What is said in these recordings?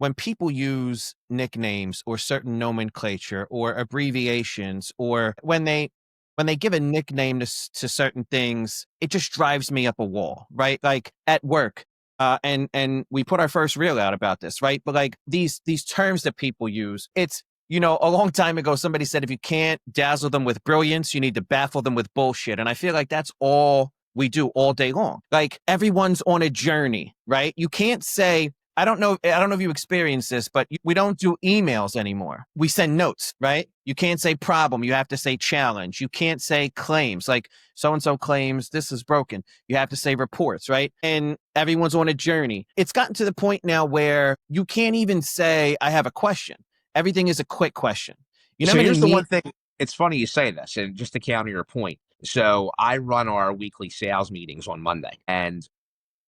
when people use nicknames or certain nomenclature or abbreviations, or when they give a nickname to certain things, it just drives me up a wall, right? Like at work, and we put our first reel out about this, right? But like these terms that people use, it's a long time ago, somebody said if you can't dazzle them with brilliance, you need to baffle them with bullshit, and I feel like that's all we do all day long. Like everyone's on a journey, right? You can't say I don't know if you experience this, but we don't do emails anymore. We send notes, right? You can't say problem. You have to say challenge. You can't say claims. Like so and so claims this is broken. You have to say reports, right? And everyone's on a journey. It's gotten to the point now where you can't even say, I have a question. Everything is a quick question. You know So how many here's the one meet? thing. It's funny you say this, and just to counter your point. So I run our weekly sales meetings on Monday, and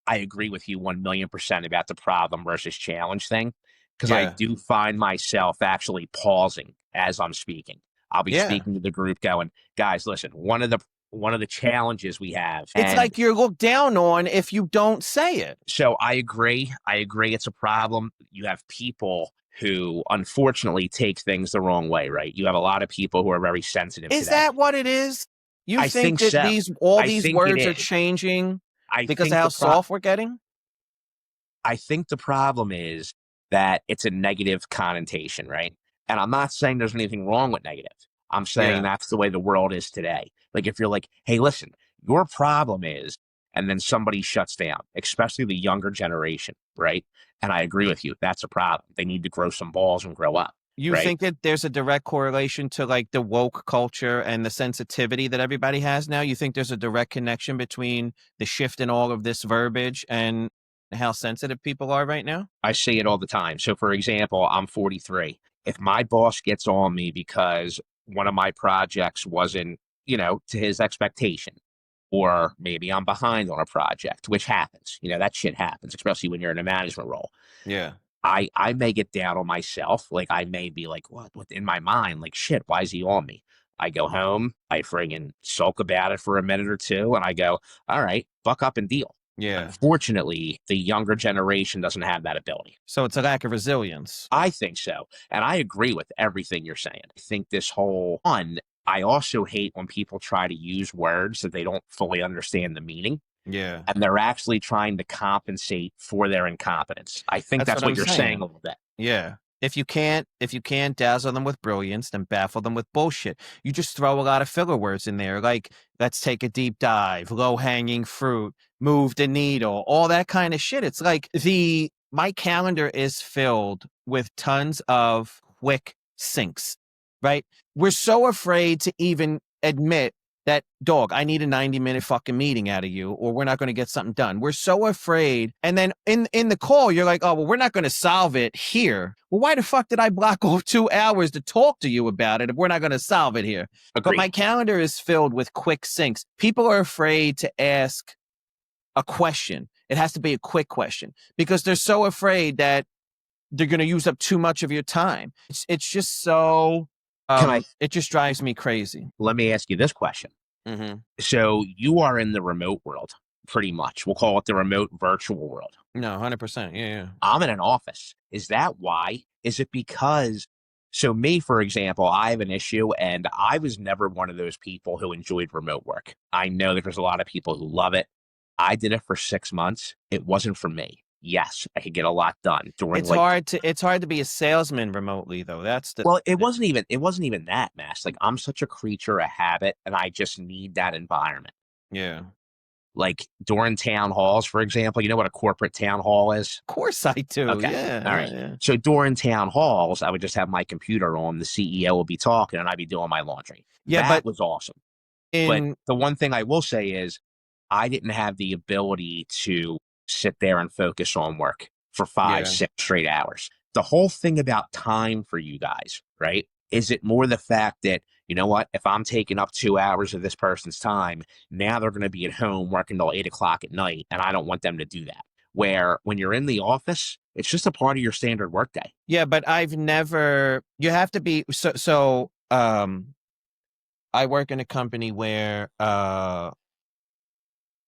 I agree with you 1,000,000% about the problem versus challenge thing, because I Yeah. do find myself actually pausing as I'm speaking. I'll be Yeah. speaking to the group going, guys, listen, one of the challenges we have, It's and like you're looked down on if you don't say it. so I agree. I agree it's a problem. You have people who unfortunately take things the wrong way, right? You have a lot of people who are very sensitive Is today. that what it is? You I think think that so. all I these think it words are is. changing I because of think how the pro soft we're getting? I think the problem is that it's a negative connotation, right? And I'm not saying there's anything wrong with negative. I'm saying Yeah. that's the way the world is today. Like if you're like, hey, listen, your problem is, and then somebody shuts down, especially the younger generation, right? And I agree with you. That's a problem. They need to grow some balls and grow up, You right? think that there's a direct correlation to like the woke culture and the sensitivity that everybody has now? You think there's a direct connection between the shift in all of this verbiage and how sensitive people are right now? I say it all the time. So, for example, I'm 43. If my boss gets on me because one of my projects wasn't, to his expectation, or maybe I'm behind on a project, which happens, that shit happens, especially when you're in a management role. Yeah. I may get down on myself. Like I may be like, what in my mind, like shit, why is he on me? I go home, I friggin' sulk about it for a minute or two, and I go, all right, buck up and deal. Yeah. Unfortunately, the younger generation doesn't have that ability. So it's a lack of resilience. I think so. And I agree with everything you're saying. I think this whole one, I also hate when people try to use words that they don't fully understand the meaning Yeah. and they're actually trying to compensate for their incompetence. I think That's that's what what I'm you're saying a saying. little bit. Yeah. If you can't dazzle them with brilliance, then baffle them with bullshit. You just throw a lot of filler words in there, like let's take a deep dive, low hanging fruit, move the needle, all that kind of shit. It's like the my calendar is filled with tons of quick syncs, right? We're so afraid to even admit that dog, I need a 90-minute fucking meeting out of you, or we're not going to get something done. We're so afraid. And then in the call, you're like, oh, well, we're not going to solve it here. Well, why the fuck did I block off 2 hours to talk to you about it if we're not going to solve it here? But my Agreed. calendar is filled with quick syncs. People are afraid to ask a question. It has to be a quick question because they're so afraid that they're going to use up too much of your time. It's just so, Can I it just drives me crazy. let me ask you this question? Hmm. So you are in the remote world, pretty much. We'll call it the remote virtual world. No, 100%. Yeah, yeah. I'm in an office. Is that why? Is it because, so me, for example, I have an issue and I was never one of those people who enjoyed remote work. I know that there's a lot of people who love it. I did it for 6 months. It wasn't for me. Yes, I could get a lot done during like, It's hard to be a salesman remotely though. That's the well, it wasn't even that, Mass. Like I'm such a creature of habit and I just need that environment. yeah. Like during town halls, for example, you know what a corporate town hall is? Of course I do. Okay. Yeah, All yeah, right. yeah. So during town halls, I would just have my computer on, the CEO would be talking, and I'd be doing my laundry. Yeah, That but was awesome. But in the one thing I will say is I didn't have the ability to sit there and focus on work for five, yeah. 6 straight hours. The whole thing about time for you guys, right? Is it more the fact that, you know what, if I'm taking up 2 hours of this person's time, now they're going to be at home working till 8 o'clock at night, and I don't want them to do that. Where when you're in the office, it's just a part of your standard workday. Yeah, but I've never you have to be I work in a company where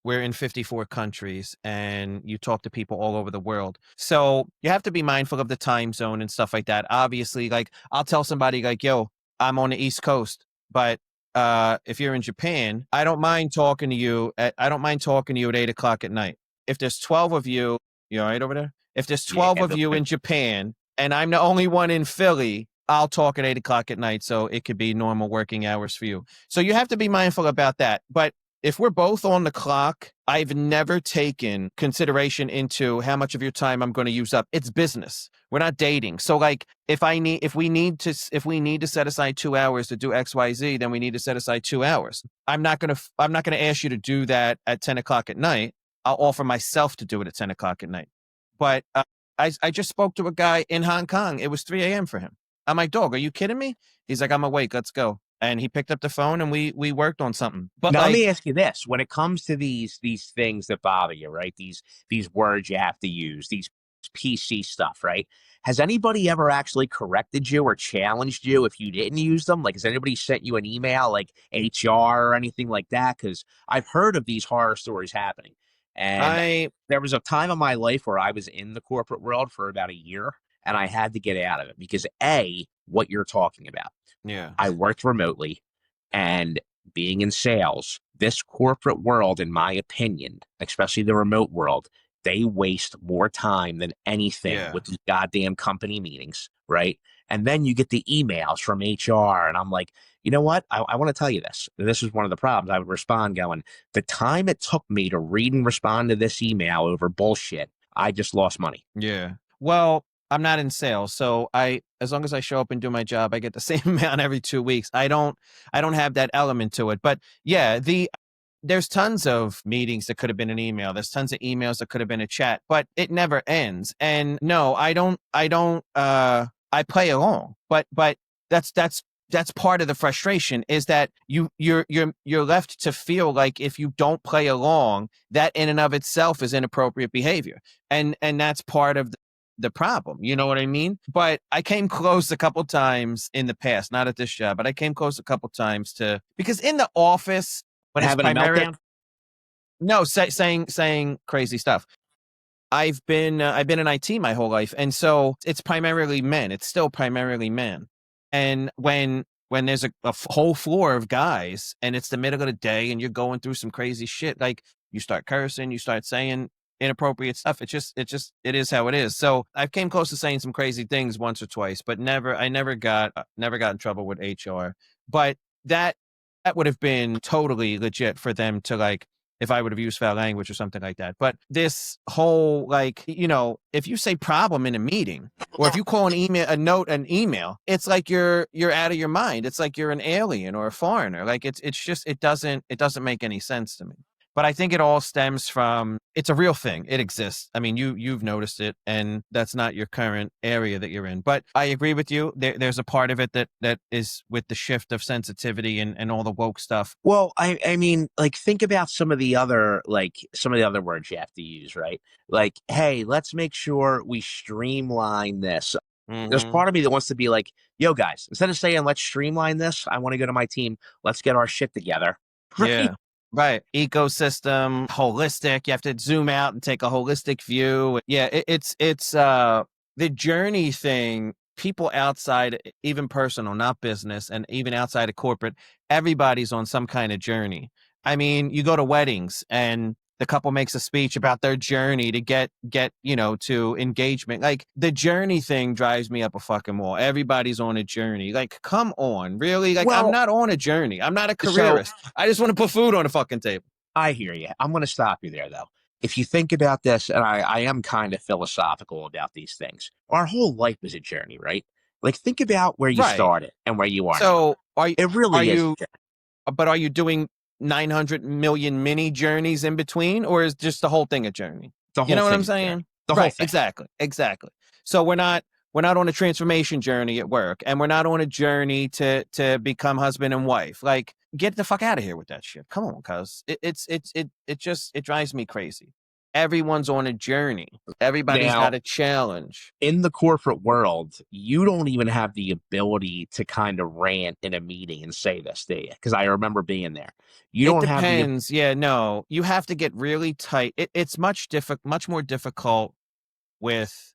we're in 54 countries and you talk to people all over the world. So you have to be mindful of the time zone and stuff like that. Obviously, like I'll tell somebody like, yo, I'm on the East Coast, but if you're in Japan, I don't mind talking to you at 8 o'clock at night. If there's 12 of you, you all right over there? If there's Yeah, 12 of the, you in Japan and I'm the only one in Philly, I'll talk at 8 o'clock at night. So it could be normal working hours for you. So you have to be mindful about that. But if we're both on the clock, I've never taken consideration into how much of your time I'm going to use up. It's business. We're not dating. So like if we need to set aside 2 hours to do XYZ, then we need to set aside 2 hours. I'm not going to ask you to do that at 10 o'clock at night. I'll offer myself to do it at 10 o'clock at night. But I just spoke to a guy in Hong Kong. It was 3 a.m. for him. I'm like, dog, are you kidding me? He's like, I'm awake. Let's go. And he picked up the phone and we worked on something. But Now let me like, ask you this: when it comes to these things that bother you, right? These words you have to use, these PC stuff, right? Has anybody ever actually corrected you or challenged you if you didn't use them? Like, has anybody sent you an email, like HR or anything like that? Because I've heard of these horror stories happening, and I there was a time in my life where I was in the corporate world for about a year, and I had to get out of it because what you're talking about. yeah, I worked remotely, and being in sales, this corporate world, in my opinion, especially the remote world, they waste more time than anything yeah, with these goddamn company meetings, right? And then you get the emails from HR, and I'm like, you know what? I want to tell you this. This is one of the problems. I would respond going, the time it took me to read and respond to this email over bullshit, I just lost money. yeah. Well, I'm not in sales, so as long as I show up and do my job, I get the same amount every 2 weeks. I don't have that element to it. But yeah, there's tons of meetings that could have been an email. There's tons of emails that could have been a chat, but it never ends. And no, I play along. But that's part of the frustration is that you're left to feel like if you don't play along, that in and of itself is inappropriate behavior. And that's part of the problem. You know what I mean? But I came close a couple times in the past, not at this job, but I came close a couple times to because in the office when it's Having a primary meltdown? no saying crazy stuff. I've been in IT my whole life, and so it's primarily men. It's still primarily men. And when there's a whole floor of guys, and it's the middle of the day, and you're going through some crazy shit, like you start cursing, you start saying inappropriate stuff. It is how it is. So I came close to saying some crazy things once or twice, but I never got in trouble with HR. But that that would have been totally legit for them to like if I would have used foul language or something like that. But this whole like, if you say problem in a meeting or if you call an email, it's like you're out of your mind. It's like you're an alien or a foreigner. Like it's just it doesn't make any sense to me. But I think it all stems from it's a real thing. It exists. I mean, you've noticed it, and that's not your current area that you're in. But I agree with you. There's a part of it that is with the shift of sensitivity and all the woke stuff. Well, I mean, like think about some of the other words you have to use, right? Like, hey, let's make sure we streamline this. There's Hmm. part of me that wants to be like, yo, guys, instead of saying let's streamline this, I want to go to my team, let's get our shit together. Right? Yeah. Right. Ecosystem, holistic. You have to zoom out and take a holistic view. Yeah, it's the journey thing. People outside, even personal, not business, and even outside of corporate, everybody's on some kind of journey. I mean, you go to weddings and the couple makes a speech about their journey to get to engagement. Like the journey thing drives me up a fucking wall. Everybody's on a journey. Like, come on, really? Like, I'm Well, not on a journey. I'm not a so careerist. I just want to put food on the fucking table. I hear you. I'm going to stop you there, though. If you think about this, and I am kind of philosophical about these things, our whole life is a journey, right? Like, think about where you Right. started and where you are now. So It are really is you but are you doing 900 million mini journeys in between, or is just the whole thing a journey? the You whole know what I'm thing's a journey. saying? The whole Right. thing. Exactly. Exactly. So we're not on a transformation journey at work, and we're not on a journey to become husband and wife. Like, get the fuck out of here with that shit. Come on, cuz it just it drives me crazy. Everyone's on a journey. Everybody's got Now, a challenge. in the corporate world, you don't even have the ability to kind of rant in a meeting and say this, do you? Because I remember being there. You It don't have the, depends. Yeah, no, you have to get really tight. It's much more difficult with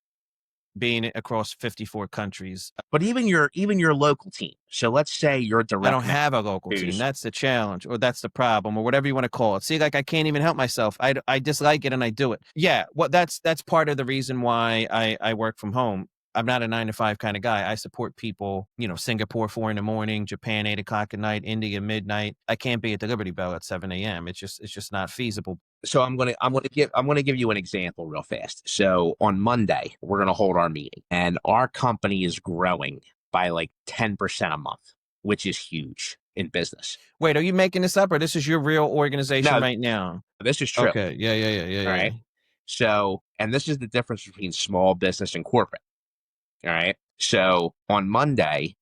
being across 54 countries. but even your local team. So let's say your I don't direct manager have a local team. who's That's the challenge, or that's the problem, or whatever you want to call it. See, like I can't even help myself. I dislike it and I do it. Yeah, well, that's part of the reason why I work from home. I'm not a 9 to 5 kind of guy. I support people, Singapore 4 in the morning, Japan 8 o'clock at night, India midnight. I can't be at the Liberty Bell at 7 a.m. It's just not feasible. so I'm gonna give you an example real fast. So on Monday, we're gonna hold our meeting, and our company is growing by like 10% a month, which is huge in business. Wait, are you making this up, or this is your real organization No, right now? this is true. Okay. Yeah. Yeah. Yeah. Yeah. All Yeah. right. Yeah. So, and this is the difference between small business and corporate. All right. So on Monday,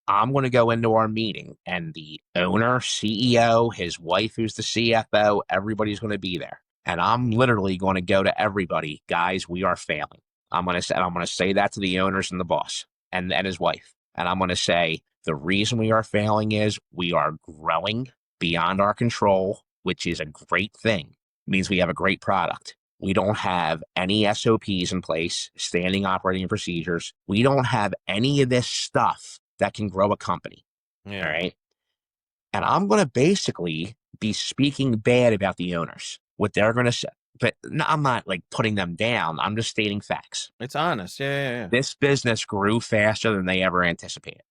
I'm going to go into our meeting, and the owner, CEO, his wife, who's the CFO, everybody's going to be there. And I'm literally going to go to everybody, guys, we are failing. I'm going to say that to the owners and the boss and his wife. And I'm going to say the reason we are failing is we are growing beyond our control, which is a great thing. It means we have a great product. We don't have any SOPs in place, standing operating procedures. We don't have any of this stuff that can grow a company. All Yeah. right. And I'm going to basically be speaking bad about the owners, what they're going to say. But no, I'm not like putting them down. I'm just stating facts. It's honest. Yeah. Yeah. Yeah. This business grew faster than they ever anticipated.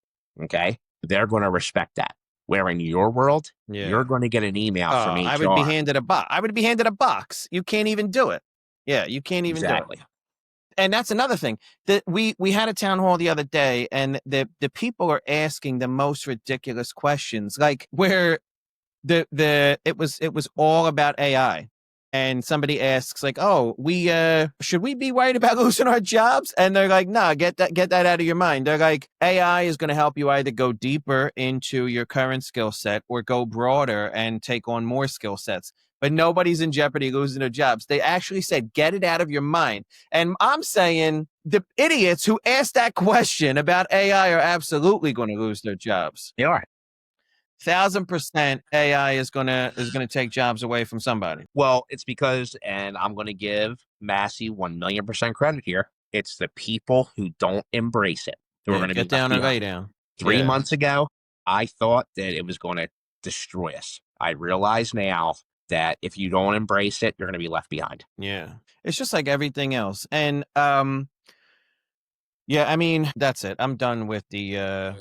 Okay. They're going to respect that. Where in your world, you're Yeah. going to get an email from Oh, I would be HR. handed a box. I would be handed a box. You can't even do it. Yeah, you can't even do it. Exactly. And that's another thing that we had a town hall the other day, and the people are asking the most ridiculous questions, like where it was all about AI. And somebody asks like, "Oh, we should we be worried about losing our jobs?" And they're like, "Nah, get that out of your mind." They're like, "AI is going to help you either go deeper into your current skill set or go broader and take on more skill sets. But nobody's in jeopardy losing their jobs." They actually said, "Get it out of your mind." And I'm saying the idiots who asked that question about AI are absolutely going to lose their jobs. They are. 1,000% AI is gonna take jobs away from somebody. Well, it's because, and I'm going to give Massey 1,000,000% credit here. It's the people who don't embrace it who are Yeah, going to be get left down and lay behind. down. Three Yeah, months ago, I thought that it was going to destroy us. I realize now that if you don't embrace it, you're going to be left behind. yeah. It's just like everything else. And yeah, I mean, that's it. I'm done with the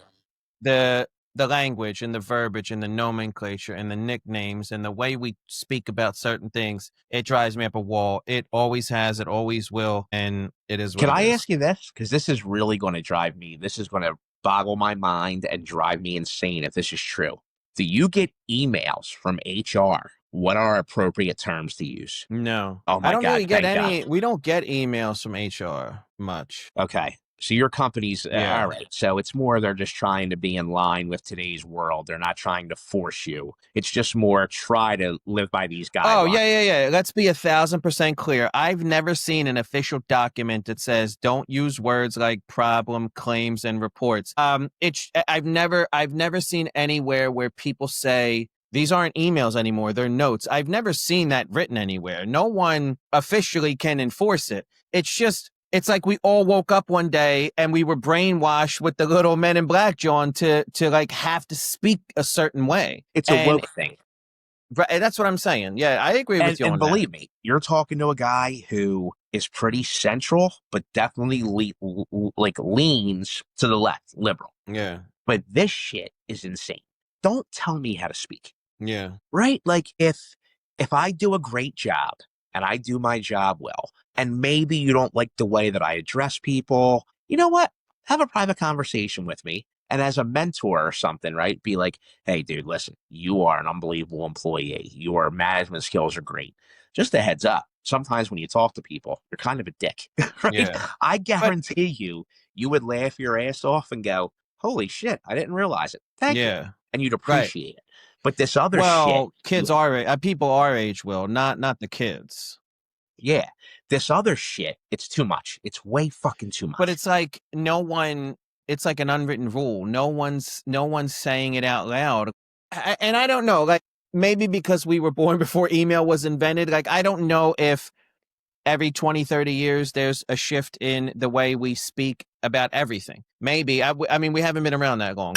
the language and the verbiage and the nomenclature and the nicknames and the way we speak about certain things. It drives me up a wall. It always has, it always will, and it is what Can it I is. ask you this? Because this is really going to drive me, this is going to boggle my mind and drive me insane if this is true. Do you get emails from HR? What are appropriate terms to use? No. Oh I my don't God, really get thank God. any we don't get emails from HR much. Okay. So your company's all Yeah. right. So it's more they're just trying to be in line with today's world. They're not trying to force you. It's just more try to live by these Oh, guidelines. yeah, yeah, yeah. Let's be 1,000% clear. I've never seen an official document that says don't use words like problem, claims, and reports. I've never seen anywhere where people say these aren't emails anymore, they're notes. I've never seen that written anywhere. No one officially can enforce it. It's like we all woke up one day and we were brainwashed with the little men in black, John, to like have to speak a certain way. It's a And woke thing. that's what I'm saying. Yeah, I agree And with you and on that. believe me, you're talking to a guy who is pretty central, but definitely like leans to the left, liberal. Yeah, But this shit is insane. Don't tell me how to speak. yeah, Right? Like if I do a great job and I do my job well, and maybe you don't like the way that I address people, you know what? Have a private conversation with me. And as a mentor or something, right? Be like, hey, dude, listen, you are an unbelievable employee. Your management skills are great. Just a heads up. Sometimes when you talk to people, you're kind of a dick, right? yeah. I But guarantee you would laugh your ass off and go, holy shit, I didn't realize it. Thank you. yeah, And you'd right. appreciate it. But this other shit, Well, kids you our people our age will, not the kids. Yeah. This other shit, it's too much. It's way fucking too But much. it's like it's like an unwritten rule. No one's saying it out loud. And I don't know, like maybe because we were born before email was invented, like I don't know if every 20, 30 years there's a shift in the way we speak about everything. Maybe. I mean, we haven't been around that long.